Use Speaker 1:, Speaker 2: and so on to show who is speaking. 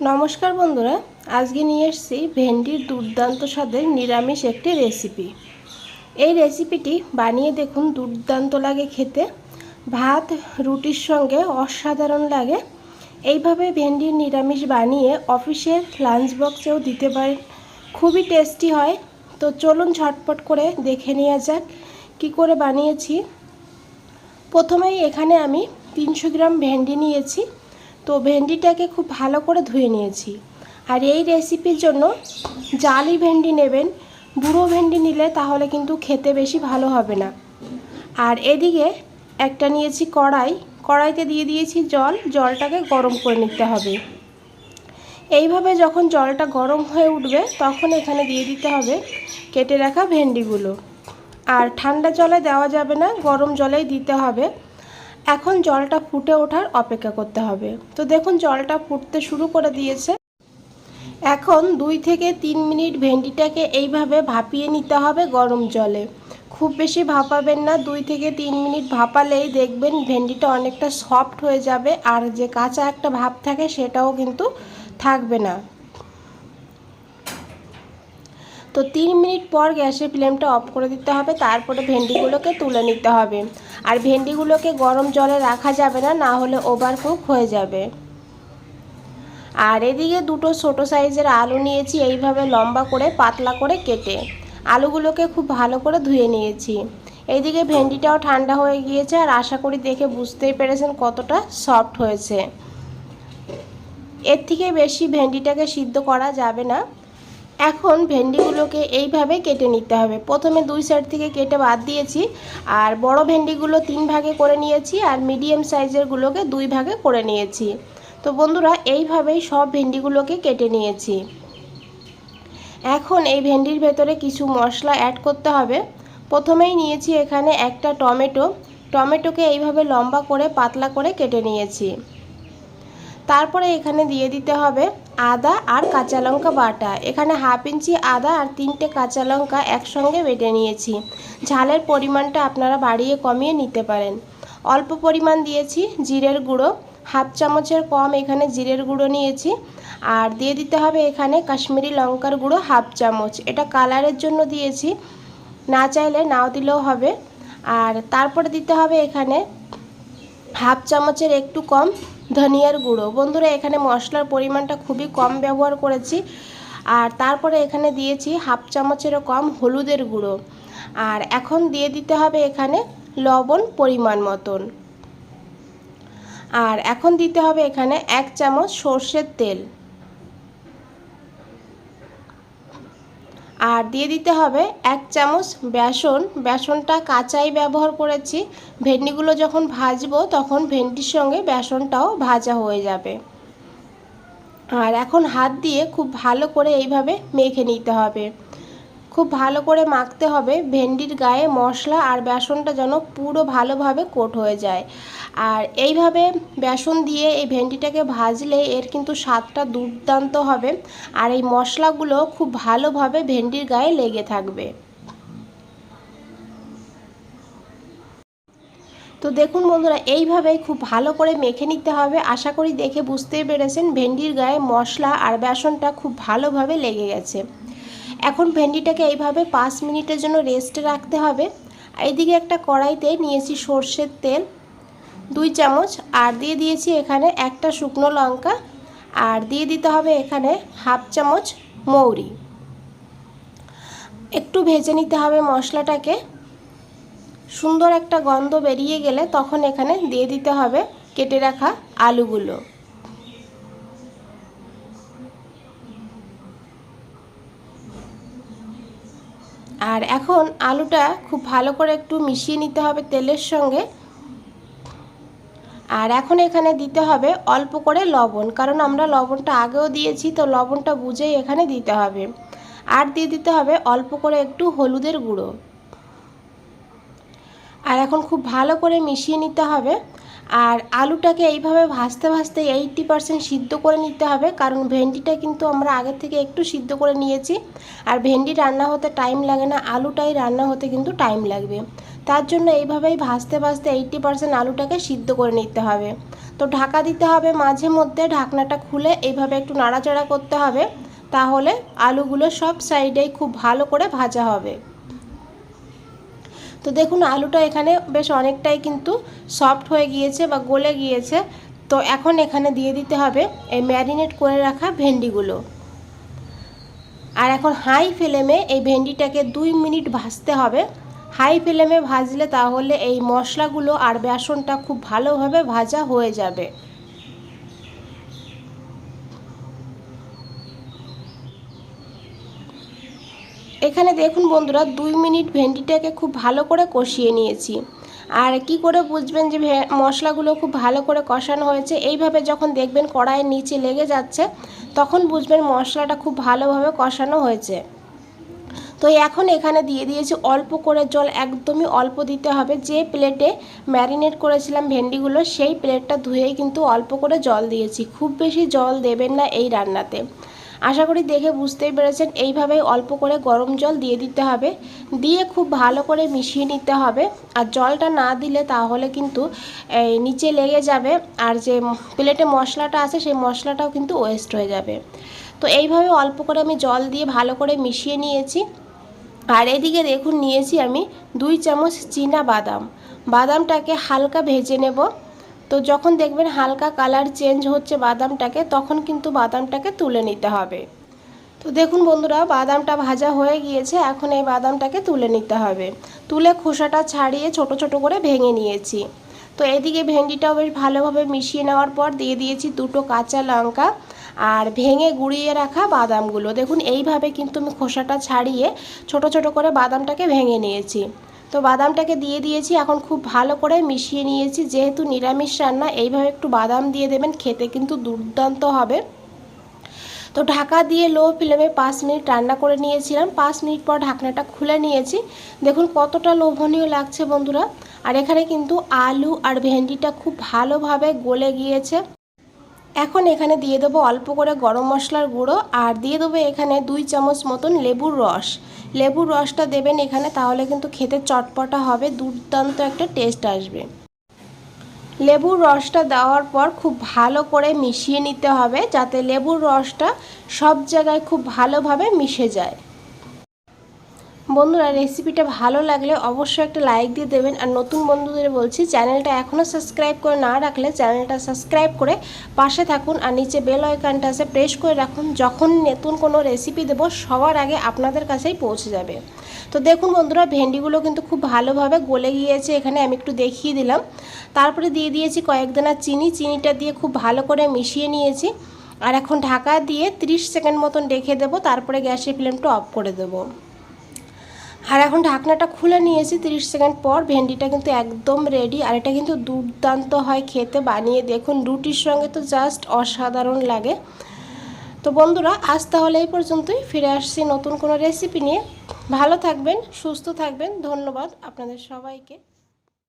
Speaker 1: নমস্কার বন্ধুরা, আজকে নিয়ে এসেছি ভেন্ডির দুর্দান্ত স্বাদের নিরামিষ একটি রেসিপি। এই রেসিপিটি বানিয়ে দেখুন, দুর্দান্ত লাগে খেতে, ভাত রুটির সঙ্গে অসাধারণ লাগে। এইভাবে ভেন্ডির নিরামিষ বানিয়ে অফিসের লাঞ্চ বক্সেও দিতে পারেন, খুবই টেস্টি হয়। তো চলুন ঝটপট করে দেখে নেওয়া যাক কী করে বানিয়েছি। প্রথমেই এখানে আমি 300 গ্রাম ভেন্ডি নিয়েছি। তো ভেন্ডিটাকে খুব ভালো করে ধুয়ে নিয়েছি। আর এই রেসিপির জন্য জালি ভেন্ডি নেবেন, বুড়ো ভেন্ডি নিলে তাহলে কিন্তু খেতে বেশি ভালো হবে না। আর এদিকে একটা নিয়েছি কড়াইতে দিয়ে দিয়েছি জলটাকে গরম করে নিতে হবে। এইভাবে যখন জলটা গরম হয়ে উঠবে তখন এখানে দিয়ে দিতে হবে কেটে রাখা ভেন্ডিগুলো। আর ঠান্ডা জলে দেওয়া যাবে না, গরম জলেই দিতে হবে। এখন জলটা ফুটে ওঠার অপেক্ষা করতে হবে। তো দেখুন জলটা ফুটতে শুরু করে দিয়েছে। এখন 2 থেকে 3 মিনিট ভেন্ডিটাকে এইভাবে ভাপিয়ে নিতে হবে গরম জলে। খুব বেশি ভাপাবেন না, 2 থেকে 3 মিনিট ভাপালেই দেখবেন ভেন্ডিটা অনেকটা সফট হয়ে যাবে, আর যে কাঁচা একটা ভাব থাকে সেটাও কিন্তু থাকবে না। তো 3 মিনিট পর গ্যাসের ফ্লেমটা অফ করে দিতে হবে, তারপরে ভেন্ডিগুলোকে তুলে নিতে হবে। আর ভেন্ডিগুলোকে গরম জলে রাখা যাবে না, না হলে ওভারকুক হয়ে যাবে। আর এদিকে দুটো ছোট সাইজের আলু নিয়েছি, এইভাবে লম্বা করে পাতলা করে কেটে আলুগুলোকে খুব ভালো করে ধুয়ে নিয়েছি। এইদিকে ভেন্ডিটাও ঠান্ডা হয়ে গিয়েছে, আর আশা করি দেখে বুঝতেই পেরেছেন কতটা সফট হয়েছে। এর থেকে বেশি ভেন্ডিটাকে সিদ্ধ করা যাবে না। এখন ভেন্ডিগুলোকে এইভাবে কেটে নিতে হবে। প্রথমে 2 সাইড থেকে কেটে বাদ দিয়েছি, আর বড় ভেন্ডিগুলো 3 ভাগে করে নিয়েছি, আর মিডিয়াম সাইজেরগুলোকে 2 ভাগে করে নিয়েছি। তো বন্ধুরা, এইভাবেই সব ভেন্ডিগুলোকে কেটে নিয়েছি। এখন এই ভেন্ডির ভেতরে কিছু মশলা অ্যাড করতে হবে। প্রথমেই নিয়েছি এখানে একটা টমেটোকে এইভাবে লম্বা করে পাতলা করে কেটে নিয়েছি। তারপরে এখানে দিয়ে দিতে হবে আদা আর কাঁচা লঙ্কা বাটা। এখানে 1/2 ইঞ্চি আদা আর 3টে কাঁচা লঙ্কা একসঙ্গে বেটে নিয়েছি। ঝালের পরিমাণটা আপনারা বাড়িয়ে কমিয়ে নিতে পারেন। অল্প পরিমাণ দিয়েছি জিরের গুঁড়ো, 1/2 চামচের কম এখানে জিরের গুঁড়ো নিয়েছি। আর দিয়ে দিতে হবে এখানে কাশ্মীরি লঙ্কার গুঁড়ো 1/2 চামচ, এটা কালারের জন্য দিয়েছি, না চাইলে নাও দিলেও হবে। আর তারপরে দিতে হবে এখানে 1/2 চামচের একটু কম ধনিয়ার গুঁড়ো। বন্ধুরা, এখানে মশলার পরিমাণটা খুবই কম ব্যবহার করেছি। আর তারপরে এখানে দিয়েছি 1/2 চামচেরও কম হলুদের গুঁড়ো। আর এখন দিয়ে দিতে হবে এখানে লবণ পরিমাণ মতন। আর এখন দিতে হবে এখানে 1 চামচ সর্ষের তেল। আর দিয়ে দিতে হবে 1 চামচ বেসনটা কাঁচাই ব্যবহার করেছি। ভেন্ডিগুলো যখন ভাজবো তখন ভেন্ডির সঙ্গে বেসনটাও ভাজা হয়ে যাবে। আর এখন হাত দিয়ে খুব ভালো করে এইভাবে মেখে নিতে হবে। খুব ভালো করে মাখতে হবে, ভেন্ডির গায়ে মশলা আর বেসনটা যেন পুরো ভালোভাবে কোট হয়ে যায়। আর এইভাবে বেসন দিয়ে এই ভেন্ডিটাকে ভাজলে এর কিন্তু স্বাদটা দুর্দান্ত হবে, আর এই মশলাগুলো খুব ভালোভাবে ভেন্ডির গায়ে লেগে থাকবে। তো দেখুন বন্ধুরা, এইভাবেই খুব ভালো করে মেখে নিতে হবে। আশা করি দেখে বুঝতেই পেরেছেন ভেন্ডির গায়ে মশলা আর বেসনটা খুব ভালোভাবে লেগে গেছে। এখন ভেন্ডিটাকে এইভাবে 5 মিনিটের জন্য রেস্টে রাখতে হবে। এইদিকে একটা কড়াইতে নিয়েছি সর্ষের তেল 2 চামচ, আর দিয়ে দিয়েছি এখানে একটা শুকনো লঙ্কা, আর দিয়ে দিতে হবে এখানে 1/2 চামচ মৌরি। একটু ভেজে নিতে হবে মশলাটাকে। সুন্দর একটা গন্ধ বেরিয়ে গেলে তখন এখানে দিয়ে দিতে হবে কেটে রাখা আলুগুলো। আর এখন আলুটা খুব ভালো করে একটু মিশিয়ে নিতে হবে তেলের সঙ্গে। আর এখন এখানে দিতে হবে অল্প করে লবণ, কারণ আমরা লবণটা আগেও দিয়েছি, তো লবণটা বুঝেই এখানে দিতে হবে। আর দিয়ে দিতে হবে অল্প করে একটু হলুদের গুঁড়ো। আর এখন খুব ভালো করে মিশিয়ে নিতে হবে। আর আলুটাকে এইভাবে ভাজতে ভাজতে 80% সিদ্ধ করে নিতে হবে, কারণ ভেন্ডিটা কিন্তু আমরা আগে থেকে একটু সিদ্ধ করে নিয়েছি। আর ভেন্ডি রান্না হতে টাইম লাগে না, আলুটাই রান্না হতে কিন্তু টাইম লাগবে। তার জন্য এইভাবেই ভাজতে ভাজতে 80% আলুটাকে সিদ্ধ করে নিতে হবে। তো ঢাকা দিতে হবে, মাঝে মধ্যে ঢাকনাটা খুলে এইভাবে একটু নাড়াচাড়া করতে হবে, তাহলে আলুগুলো সব সাইডেই খুব ভালো করে ভাজা হবে। তো দেখুন আলুটা এখানে বেশ অনেকটাই কিন্তু সফট হয়ে গিয়েছে বা গলে গিয়েছে। তো এখন এখানে দিয়ে দিতে হবে এই ম্যারিনেট করে রাখা ভেন্ডিগুলো। আর এখন হাই ফ্লেমে এই ভেন্ডিটাকে 2 মিনিট ভাজতে হবে। হাই ফ্লেমে ভাজলে তাহলে এই মশলাগুলো আর বেসনটা খুব ভালোভাবে ভাজা হয়ে যাবে। এখানে দেখুন বন্ধুরা 2 মিনিট ভেন্ডিটাকে খুব ভালো করে কষিয়ে নিয়েছি। আর কি করে বুঝবেন যে মশলাগুলো খুব ভালো করে কষানো হয়েছে? এইভাবে যখন দেখবেন কড়াইয়ের নিচে লেগে যাচ্ছে, তখন বুঝবেন মশলাটা খুব ভালোভাবে কষানো হয়েছে। তো এখন এখানে দিয়ে দিয়েছি অল্প করে জল, একদমই অল্প দিতে হবে। যে প্লেটে ম্যারিনেট করেছিলাম ভেন্ডিগুলো, সেই প্লেটটা ধুয়েই কিন্তু অল্প করে জল দিয়েছি। খুব বেশি জল দেবেন না এই রান্নাতে। আশা করি দেখে বুঝতেই পেরেছেন। এইভাবেই অল্প করে গরম জল দিয়ে দিতে হবে, দিয়ে খুব ভালো করে মিশিয়ে নিতে হবে। আর জলটা না দিলে তাহলে কিন্তু নিচে লেগে যাবে, আর যে প্লেটে মশলাটা আছে সেই মশলাটাও কিন্তু ওয়েস্ট হয়ে যাবে। তো এইভাবে অল্প করে আমি জল দিয়ে ভালো করে মিশিয়ে নিয়েছি। আর এদিকে দেখুন নিয়েছি আমি 2 চামচ চীনা বাদাম। বাদামটাকে হালকা ভেজে নেব। তো যখন দেখবেন হালকা কালার চেঞ্জ হচ্ছে বাদামটাকে, তখন কিন্তু বাদামটাকে তুলে নিতে হবে। তো দেখুন বন্ধুরা বাদামটা ভাজা হয়ে গিয়েছে। এখন এই বাদামটাকে তুলে নিতে হবে। তুলে খোসাটা ছাড়িয়ে ছোট ছোট করে ভেঙে নিয়েছি। তো এদিকে ভেন্ডিটাও বেশ ভালোভাবে মিশিয়ে নেওয়ার পর দিয়ে দিয়েছি 2টো কাঁচা লঙ্কা আর ভেঙে গুঁড়িয়ে রাখা বাদামগুলো। দেখুন এইভাবে কিন্তু আমি খোসাটা ছাড়িয়ে ছোট ছোট করে বাদামটাকে ভেঙে নিয়েছি। তো বাদামটাকে দিয়ে দিয়েছি, এখন খুব ভালো করে মিশিয়ে নিয়েছি। যেহেতু নিরামিষ রান্না, এইভাবে একটু বাদাম দিয়ে দেবেন, খেতে কিন্তু দুর্দান্ত হবে। তো ঢাকা দিয়ে লো ফ্লেমে 5 মিনিট রান্না করে নিয়েছিলাম। 5 মিনিট পর ঢাকনাটা খুলে নিয়েছি। দেখুন কতটা লোভনীয় লাগছে বন্ধুরা। আর এখানে কিন্তু আলু আর ভেন্ডিটা খুব ভালোভাবে গলে গিয়েছে। এখন এখানে দিয়ে দেবো অল্প করে গরম মশলার গুঁড়ো, আর দিয়ে দেবো এখানে 2 চামচ মতন লেবুর রস। লেবুর রসটা দেবেন এখানে, তাহলে কিন্তু খেতে চটপটা হবে, দুর্দান্ত একটা টেস্ট আসবে। লেবুর রসটা দেওয়ার পর খুব ভালো করে মিশিয়ে নিতে হবে, যাতে লেবুর রসটা সব জায়গায় খুব ভালোভাবে মিশে যায়। বন্ধুরা রেসিপিটা ভালো লাগলে অবশ্যই একটা লাইক দিয়ে দেবেন। আর নতুন বন্ধুদের বলছি, চ্যানেলটা এখনও সাবস্ক্রাইব করে না রাখলে চ্যানেলটা সাবস্ক্রাইব করে পাশে থাকুন, আর নিচে বেল আইকনটা আছে প্রেস করে রাখুন। যখন নতুন কোনো রেসিপি দেবো সবার আগে আপনাদের কাছেই পৌঁছে যাবে। তো দেখুন বন্ধুরা ভেন্ডিগুলো কিন্তু খুব ভালোভাবে গলে গিয়েছে, এখানে আমি একটু দেখিয়ে দিলাম। তারপরে দিয়ে দিয়েছি কয়েক দানা চিনি। চিনিটা দিয়ে খুব ভালো করে মিশিয়ে নিয়েছি। আর এখন ঢাকা দিয়ে 30 সেকেন্ড মতন রেখে দেবো, তারপরে গ্যাসের ফ্লেমটা অফ করে দেবো। আর এখন ঢাকনাটা খুলে নিয়েছি 30 সেকেন্ড পর। ভেন্ডিটা কিন্তু একদম রেডি। আর এটা কিন্তু দুর্দান্ত হয় খেতে, বানিয়ে দেখুন, রুটির সঙ্গে তো জাস্ট অসাধারণ লাগে। তো বন্ধুরা আজ তাহলে এই পর্যন্তই, ফিরে আসছি নতুন কোনো রেসিপি নিয়ে। ভালো থাকবেন, সুস্থ থাকবেন। ধন্যবাদ আপনাদের সবাইকে।